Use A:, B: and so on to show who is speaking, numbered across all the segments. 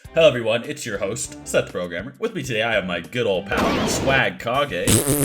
A: Hello everyone, it's your host, SethTheProgrammer. With me today I have my good old pal, Swagkage.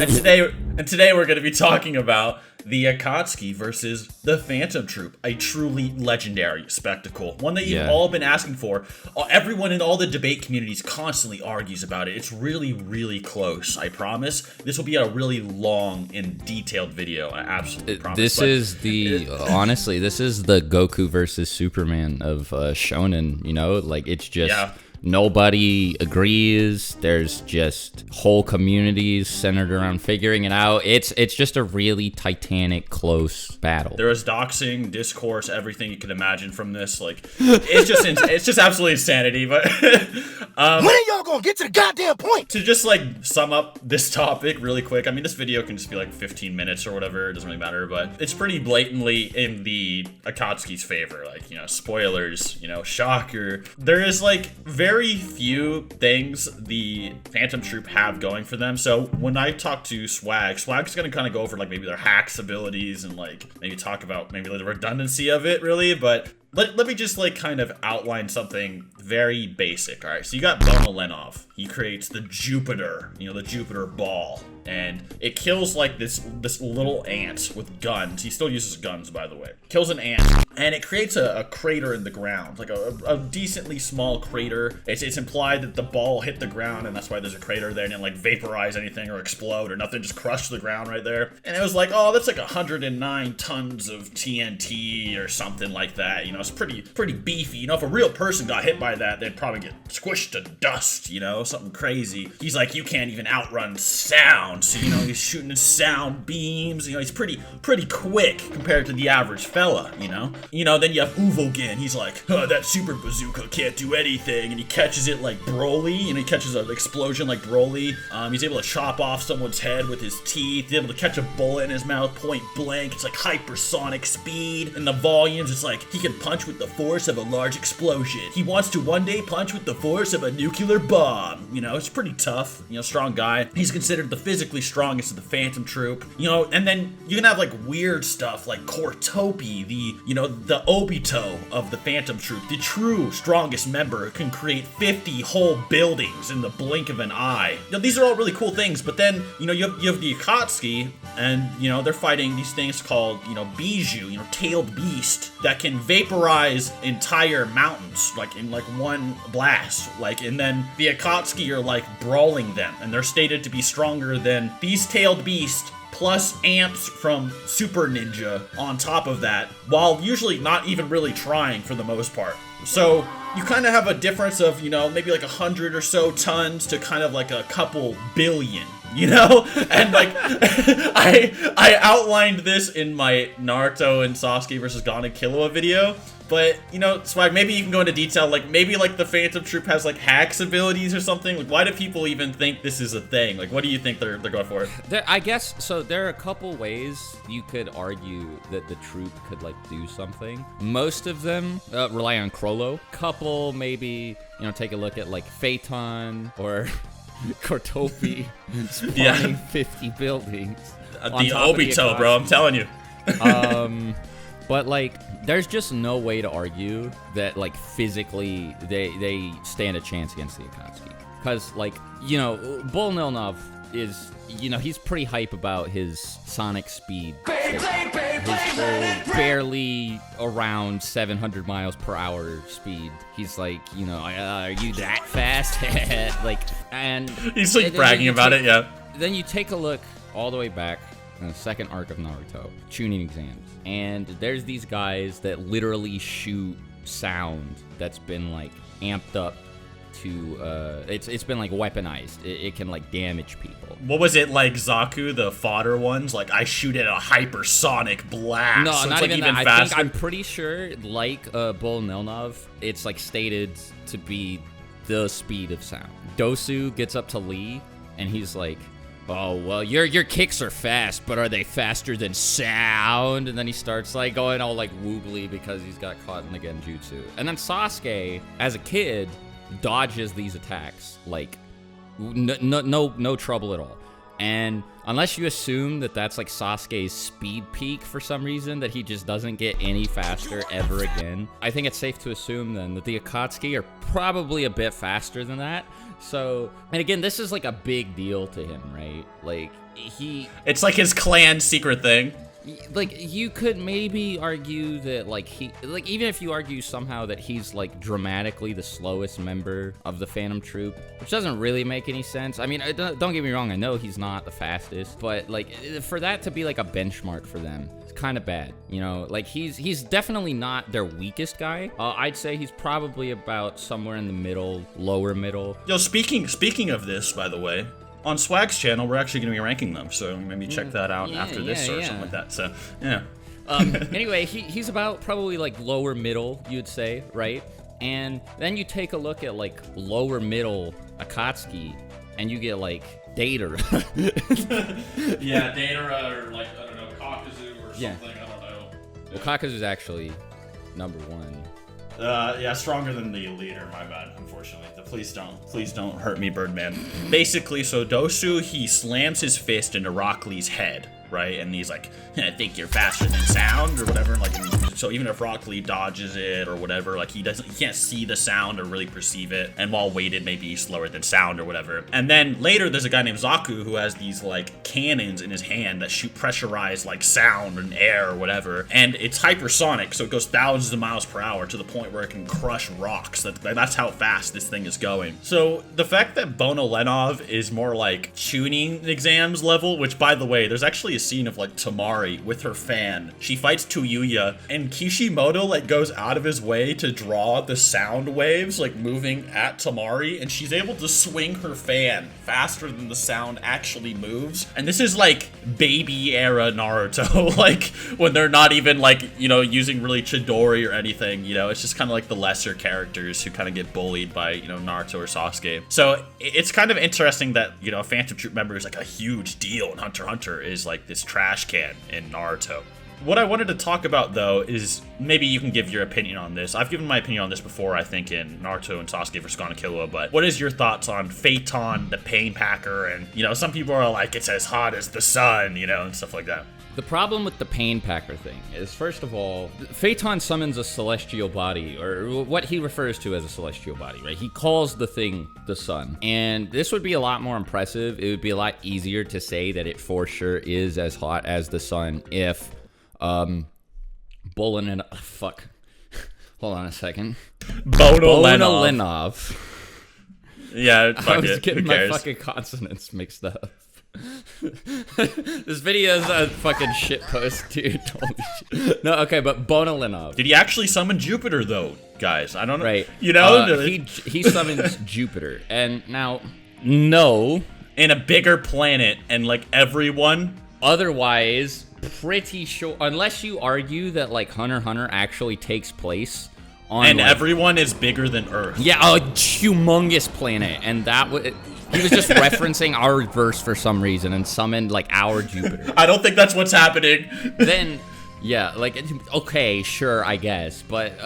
A: And today we're going to be talking about the Akatsuki versus the Phantom Troupe, a truly legendary spectacle. One that you've all been asking for. Everyone in all the debate communities constantly argues about it. It's really, really close, I promise. This will be a really long and detailed video, I absolutely promise.
B: This is the Goku versus Superman of Shonen, you know? Like, it's just...
A: Yeah.
B: Nobody agrees. There's just whole communities centered around figuring it out. It's just a really titanic, close battle.
A: There is doxing, discourse, everything you can imagine from this. Like, it's just absolutely insanity. But
C: when are y'all gonna get to the goddamn point?
A: To just like sum up this topic really quick. I mean, this video can just be like 15 minutes or whatever. It doesn't really matter. But it's pretty blatantly in the Akatsuki's favor. Like, you know, spoilers. You know, shocker. There is like very few things the Phantom Troupe have going for them. So when I talk to Swag's gonna kind of go over like maybe their hacks abilities and like maybe talk about maybe the redundancy of it really, but let me just like kind of outline something very basic. All right, so you got Lenov. He creates the Jupiter, you know, the Jupiter ball, and it kills like this little ant with guns. He still uses guns, by the way. Kills an ant, and it creates a crater in the ground, like a decently small crater. It's implied that the ball hit the ground, and that's why there's a crater there, and it didn't like vaporize anything or explode or nothing, just crushed the ground right there. And it was like, oh, that's like 109 tons of TNT or something like that. You know, it's pretty beefy. You know, if a real person got hit by that, they'd probably get squished to dust, you know, something crazy. He's like, you can't even outrun sound. So, you know, he's shooting his sound beams. You know, he's pretty quick compared to the average fella, you know? You know, then you have Uvogin. He's like, oh, that super bazooka can't do anything. And he catches it like Broly, and he catches an explosion like Broly. He's able to chop off someone's head with his teeth. He's able to catch a bullet in his mouth point blank. It's like hypersonic speed. And the volumes, it's like he can punch with the force of a large explosion. He wants to one day punch with the force of a nuclear bomb. You know, it's pretty tough. You know, strong guy. He's considered the physically strongest of the Phantom Troupe. You know, and then you can have like weird stuff like Cortopi, the Obito of the Phantom Troupe, the true strongest member, can create 50 whole buildings in the blink of an eye. You know, these are all really cool things, but then, you know, you have the Akatsuki, and, you know, they're fighting these things called, you know, Biju, you know, tailed beast, that can vaporize entire mountains, like, in, like, one blast, like, and then the Akatsuki are, like, brawling them, and they're stated to be stronger than these tailed beasts, plus amps from Super Ninja on top of that, while usually not even really trying for the most part. So you kind of have a difference of, you know, maybe like 100 or so tons to kind of like a couple billion, you know? And like, I outlined this in my Naruto and Sasuke versus Gon and Killua video. But, you know, Swag, maybe you can go into detail, like, maybe, like, the Phantom Troupe has, like, hacks abilities or something? Like, why do people even think this is a thing? Like, what do you think they're going for?
B: I guess, so there are a couple ways you could argue that the troupe could, like, do something. Most of them rely on Crollo. Couple, maybe, you know, take a look at, like, Phaeton or Cortopi spawning 50 buildings.
A: The Obito, bro, I'm telling you.
B: But, like, there's just no way to argue that, like, physically they stand a chance against the Akatsuki. Because, like, you know, Bolnilnov is, you know, he's pretty hype about his sonic speed. His whole barely around 700 miles per hour speed. He's like, you know, are you that fast? Like, and...
A: He's, like, bragging about it, yeah.
B: Then you take a look all the way back in the second arc of Naruto, Chunin exams. And there's these guys that literally shoot sound that's been like amped up to it's been like weaponized. It can like damage people.
A: What was it like Zaku, the fodder ones? Like, I shoot at a hypersonic blast.
B: No,
A: so
B: not
A: it's, like,
B: even that.
A: faster.
B: I'm pretty sure, like Bull Nilnov, it's like stated to be the speed of sound. Dosu gets up to Lee, and he's like, oh, well, your kicks are fast, but are they faster than sound? And then he starts, like, going all, like, woobly because he's got caught in the genjutsu. And then Sasuke, as a kid, dodges these attacks, like, no trouble at all. And unless you assume that that's like Sasuke's speed peak for some reason, that he just doesn't get any faster ever again, I think it's safe to assume then that the Akatsuki are probably a bit faster than that. So, and again, this is like a big deal to him, right? Like,
A: it's like his clan secret thing.
B: Like, you could maybe argue that, like, even if you argue somehow that he's, like, dramatically the slowest member of the Phantom Troupe, which doesn't really make any sense. I mean, don't get me wrong, I know he's not the fastest, but, like, for that to be, like, a benchmark for them, it's kind of bad, you know? Like, he's definitely not their weakest guy. I'd say he's probably about somewhere in the middle, lower middle.
A: Yo, speaking of this, by the way, on Swag's channel, we're actually going to be ranking them, so maybe check that out after this or something like that. So, yeah.
B: Anyway, he's about probably like lower middle, you'd say, right? And then you take a look at like lower middle Akatsuki, and you get like Datara.
A: Yeah, Datara or like, I don't know, Kakuzu or something, I don't know.
B: Well, Kakuzu's actually number 1.
A: Yeah, stronger than the leader, my bad, unfortunately. Please don't hurt me, Birdman. Basically, so Dosu, he slams his fist into Rock Lee's head, right? And he's like, I think you're faster than sound or whatever. Like, so even if Rock Lee dodges it or whatever, like he can't see the sound or really perceive it. And while weighted, maybe he's slower than sound or whatever. And then later, there's a guy named Zaku who has these like cannons in his hand that shoot pressurized like sound and air or whatever. And it's hypersonic, so it goes thousands of miles per hour to the point where it can crush rocks. That's how fast this thing is going. So the fact that Bono Lenov is more like tuning exams level, which by the way, there's actually a scene of like Tamari with her fan. She fights Tuyuya, and Kishimoto like goes out of his way to draw the sound waves like moving at Tamari, and she's able to swing her fan faster than the sound actually moves. And this is like baby era Naruto, like when they're not even like, you know, using really Chidori or anything, you know, it's just kind of like the lesser characters who kind of get bullied by, you know, Naruto or Sasuke. So it's kind of interesting that, you know, a Phantom Troupe member is like a huge deal, and Hunter x Hunter is like this trash can in Naruto. What I wanted to talk about, though, is maybe you can give your opinion on this. I've given my opinion on this before, I think, in Naruto and Sasuke vs. Gon and Killua, but what is your thoughts on Phaeton, the Pain Packer, and, you know, some people are like, it's as hot as the sun, you know, and stuff like that.
B: The problem with the Pain Packer thing is, first of all, Phaeton summons a celestial body, or what he refers to as a celestial body, right? He calls the thing the sun. And this would be a lot more impressive. It would be a lot easier to say that it for sure is as hot as the sun if, Bolin and... fuck. Hold on a second.
A: Bono
B: Lenov.
A: Yeah,
B: I was getting my fucking consonants mixed up. This video is a fucking shit post, dude. Holy shit. No, okay, but Bono Lenov.
A: Did he actually summon Jupiter, though, guys? I don't know.
B: Right.
A: You know?
B: He summons Jupiter. And now, no.
A: In a bigger planet, and, like, everyone...
B: Otherwise, pretty sure... Unless you argue that, like, Hunter x Hunter actually takes place on...
A: And
B: like,
A: everyone is bigger than Earth.
B: Yeah, a humongous planet. And that was... He was just referencing our verse for some reason and summoned, like, our Jupiter.
A: I don't think that's what's happening.
B: Then, yeah, like, okay, sure, I guess. But,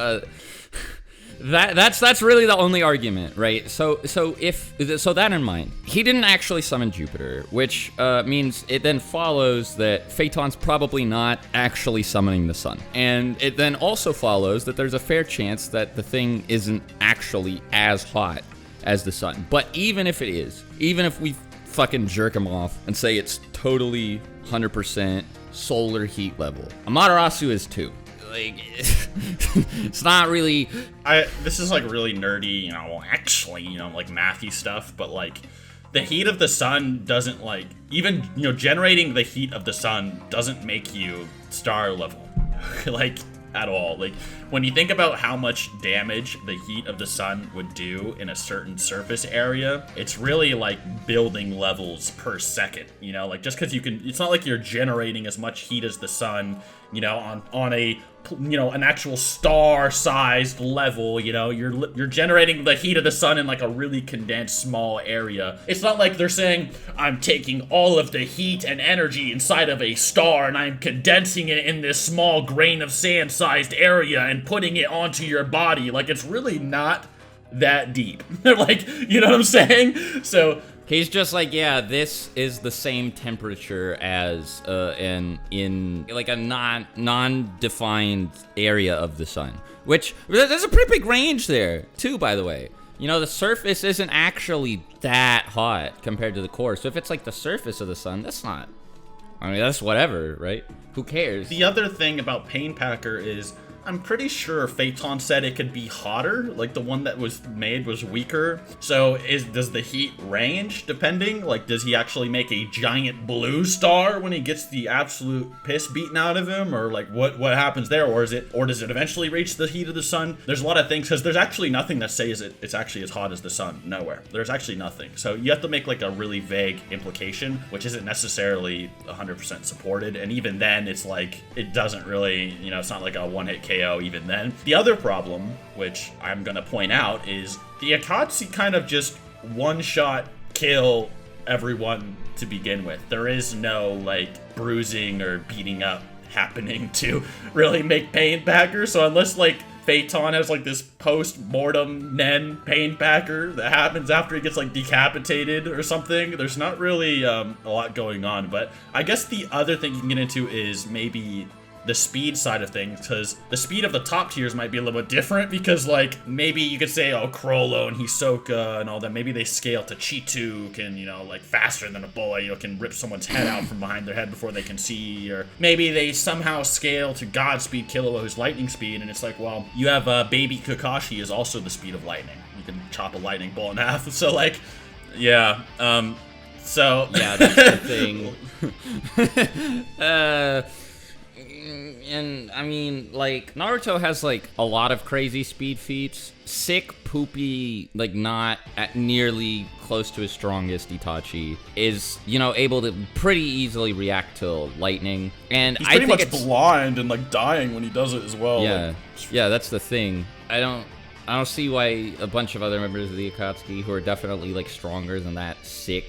B: that's really the only argument, right? So that in mind, he didn't actually summon Jupiter, which means it then follows that Phaeton's probably not actually summoning the sun. And it then also follows that there's a fair chance that the thing isn't actually as hot as the sun. But even if it is, even if we fucking jerk him off and say it's totally 100% solar heat level, Amaterasu is too. Like, it's not really...
A: This is like really nerdy, you know, well, actually, you know, like mathy stuff, but like the heat of the sun doesn't like, even, you know, generating the heat of the sun doesn't make you star level. Like, at all. Like, when you think about how much damage the heat of the sun would do in a certain surface area, it's really like building levels per second, you know, like just because you can, it's not like you're generating as much heat as the sun, you know, on a, you know, an actual star-sized level, you know, you're generating the heat of the sun in like a really condensed small area. It's not like they're saying, I'm taking all of the heat and energy inside of a star and I'm condensing it in this small grain of sand-sized area and putting it onto your body. Like, it's really not that deep. Like, you know what I'm saying? So
B: He's just like, yeah, this is the same temperature as in like a non-defined area of the sun. Which, there's a pretty big range there, too, by the way. You know, the surface isn't actually that hot compared to the core. So if it's like the surface of the sun, that's not... I mean, that's whatever, right? Who cares?
A: The other thing about Pain Packer is, I'm pretty sure Phaeton said it could be hotter, like the one that was made was weaker. So does the heat range depending? Like, does he actually make a giant blue star when he gets the absolute piss beaten out of him? Or like what happens there? Or does it eventually reach the heat of the sun? There's a lot of things, because there's actually nothing that says it's actually as hot as the sun. Nowhere. There's actually nothing. So you have to make like a really vague implication, which isn't necessarily 100% supported. And even then, it's like, it doesn't really, you know, it's not like a one-hit KO even then. The other problem, which I'm gonna point out, is the Akatsuki kind of just one-shot kill everyone to begin with. There is no like bruising or beating up happening to really make Pain Packer. So unless like Phaeton has like this post-mortem Nen Pain Packer that happens after he gets like decapitated or something, there's not really a lot going on. But I guess the other thing you can get into is maybe the speed side of things, because the speed of the top tiers might be a little bit different, because like maybe you could say, oh, Chrollo and Hisoka and all that, maybe they scale to Chitu, can, you know, like faster than a bullet, you know, can rip someone's head out from behind their head before they can see, or maybe they somehow scale to Godspeed Killua, who's lightning speed, and it's like, well, you have baby Kakashi is also the speed of lightning, you can chop a lightning bolt in half. So like, yeah, so
B: yeah, that's the thing. And I mean, like, Naruto has like a lot of crazy speed feats. Sick, poopy, like not at nearly close to his strongest Itachi is, you know, able to pretty easily react to lightning. And
A: he's
B: I
A: pretty
B: think
A: much blind and like dying when he does it as well.
B: Yeah,
A: like,
B: yeah, that's the thing. I don't see why a bunch of other members of the Akatsuki who are definitely like stronger than that sick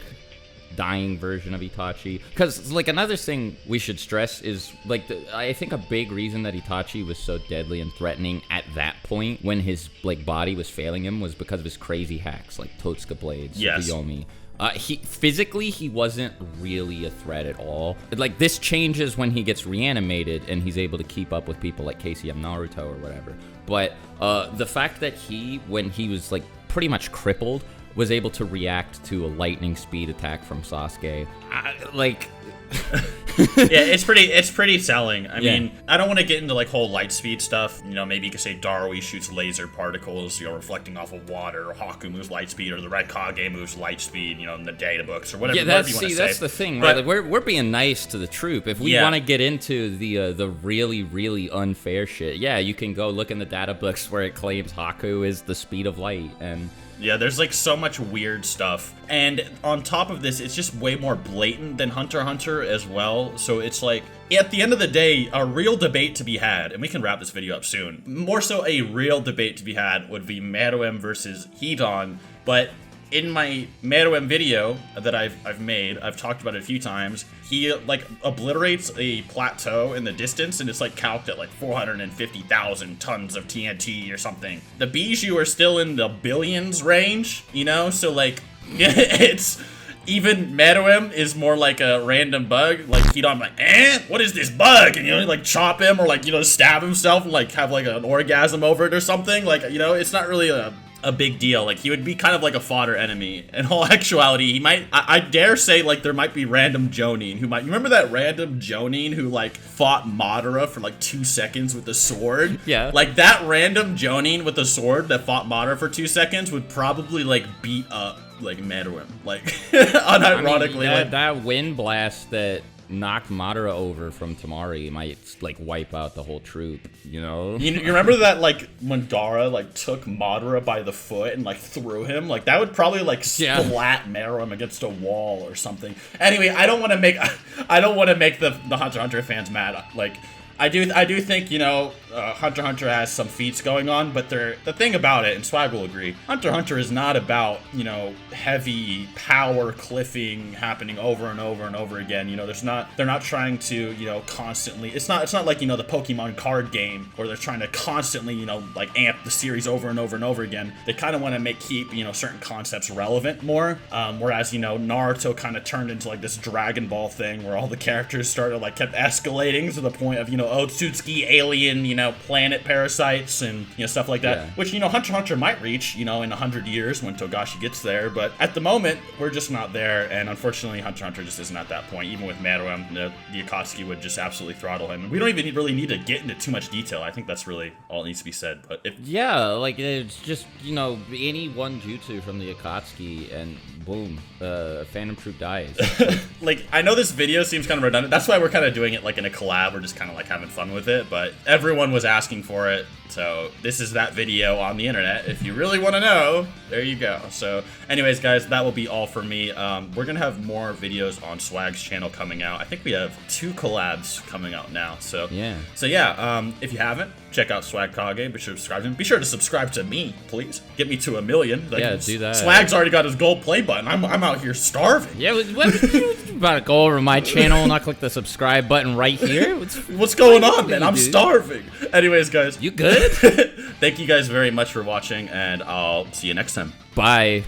B: dying version of Itachi, because like another thing we should stress is like I think a big reason that Itachi was so deadly and threatening at that point when his like body was failing him was because of his crazy hacks like Totsuka blades,
A: yes.
B: Yomi. He wasn't really a threat at all. Like, this changes when he gets reanimated and he's able to keep up with people like KCM Naruto or whatever. But the fact that when he was like pretty much crippled, was able to react to a lightning speed attack from Sasuke.
A: Yeah, it's pretty telling. I mean, I don't want to get into like whole light speed stuff. You know, maybe you could say Darui shoots laser particles, you know, reflecting off of water, or Haku moves light speed, or the Red Kage moves light speed, you know, in the data books or whatever.
B: Yeah, that's the thing, right? Like, we're being nice to the Troupe. If we want to get into the really, really unfair shit, yeah, you can go look in the data books where it claims Haku is the speed of light, and
A: yeah, there's like so much weird stuff. And on top of this, it's just way more blatant than Hunter x Hunter as well. So it's like, at the end of the day, a real debate to be had, and we can wrap this video up soon. More so a real debate to be had would be Meruem versus Hidan. But in my Meruem video that I've made, I've talked about it a few times, he like obliterates a plateau in the distance, and it's like calced at like 450,000 tons of TNT or something. The Bijou are still in the billions range, you know? So like, it's... Even Meruem is more like a random bug. Like, Hidan, like, what is this bug? And, you know, like, chop him or, like, you know, stab himself and, like, have, like, an orgasm over it or something. Like, you know, it's not really a big deal. Like, he would be kind of like a fodder enemy. In all actuality, he might, I dare say, like, there might be random Jonin who might, you remember that random Jonin who, like, fought Madara for, like, 2 seconds with a sword?
B: Yeah.
A: Like, that random Jonin with a sword that fought Madara for 2 seconds would probably, like, beat up like Meruem, like unironically.
B: I mean, that wind blast that knocked Madara over from Tamari might like wipe out the whole Troupe, you know?
A: You remember that like when Gaara like took Madara by the foot and like threw him? Like that would probably like splat Meruem against a wall or something. Anyway, I don't want to make the Hunter x Hunter fans mad. Like, I do think, you know, Hunter x Hunter has some feats going on, but the thing about it, and Swag will agree, Hunter x Hunter is not about, you know, heavy power cliffing happening over and over and over again. You know, they're not trying to, you know, constantly, it's not like, you know, the Pokemon card game where they're trying to constantly, you know, like amp the series over and over and over again. They kind of want to keep, you know, certain concepts relevant more, whereas, you know, Naruto kind of turned into like this Dragon Ball thing where all the characters started like kept escalating to the point of, you know, Otsutsuki alien, you know, planet parasites and, you know, stuff like that,
B: Yeah.
A: which, you know, Hunter x Hunter might reach, you know, in 100 years when Togashi gets there, but at the moment we're just not there, and unfortunately Hunter x Hunter just isn't at that point. Even with Meruem, the Akatsuki would just absolutely throttle him. We don't even really need to get into too much detail. I think that's really all that needs to be said. But if
B: Yeah, like it's just, you know, any one jutsu from the Akatsuki and boom, Phantom Troupe dies.
A: like, I know this video seems kind of redundant. That's why we're kind of doing it like in a collab. We're just kind of like having fun with it, but everyone was asking for it. So this is that video on the internet. If you really want to know, there you go. So anyways, guys, that will be all for me. We're going to have more videos on Swag's channel coming out. I think we have 2 collabs coming out now. So
B: Yeah.
A: If you haven't, check out Swagkage. Be sure to subscribe to him. Be sure to subscribe to me, please. Get me to 1 million. Like,
B: Yeah, do that.
A: Swag's already got his gold play button. I'm out here starving.
B: Yeah, what you about to go over to my channel and not click the subscribe button right here?
A: What's going on, man? I'm
B: dude?
A: starving. Anyways, guys.
B: You good?
A: Thank you guys very much for watching, and I'll see you next time.
B: Bye.